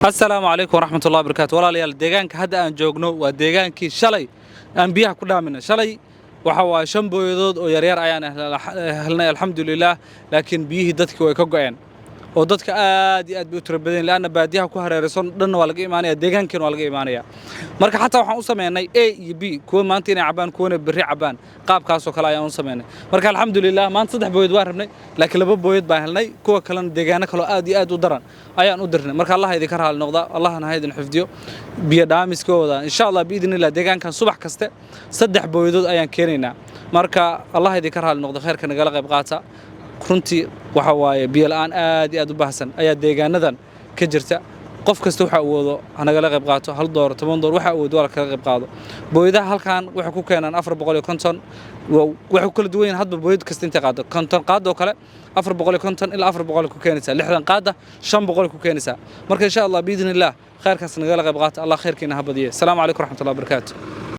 السلام عليكم ورحمة الله وبركاته والله ليال deegaanka hadda aan joogno waa deegaankii shalay aan biyaha ku dhaaminay shalay waxa waa shan booyadood oo yar yar ayaan helnay alxamdulillaah laakiin biyihii dadkii way ka go'een oo dadka aad iyo aad bay u tiro badan laana baadiyaha ku hareeraysan dhanna waa laga imaanaya deegaankeena waa laga imaanaya marka xataa waxaan u sameynay A iyo B kuwa maanta inay cabaan kuwana berri cabaan qaabkaas oo kale ayaan u sameynay marka alxamdulillaah maanta saddex booyad waan rabnay laakiin laba booyad baan helnay kuwa kalena deegaano kale aad iyo aad u daran ayaan u dirnay marka Allah idin ka raali noqda Allahna ha idin xifdiyo biyo dhaamiskooda insha Allah biidinillah deegaankan subax kaste saddex booyadood ayaan keenaynaa marka Allah idin ka raali noqda khayrka nagala qayb qaata runtii waxa waaye biyo la'aan aad iyo aad u baahsan ayaa deegaanadan ka jirta qof kasta waxa uu wado anaga la qayb qaato hal door 10 door waxa uu wado kala qayb qaado booyadaha halkan waxa ku keenan 450 waxa kala duwan hadba booyad kasta inta qaado konton qaado kale 450 ilaa 400 ku keenaysa 60 qaada 500 ku keenaysa marka insha Allah biidinillah khayrkaas naga la qayb qaato Allah khayrkiina ha badiyo assalamu alaykum warahmatullahi wabarakatuh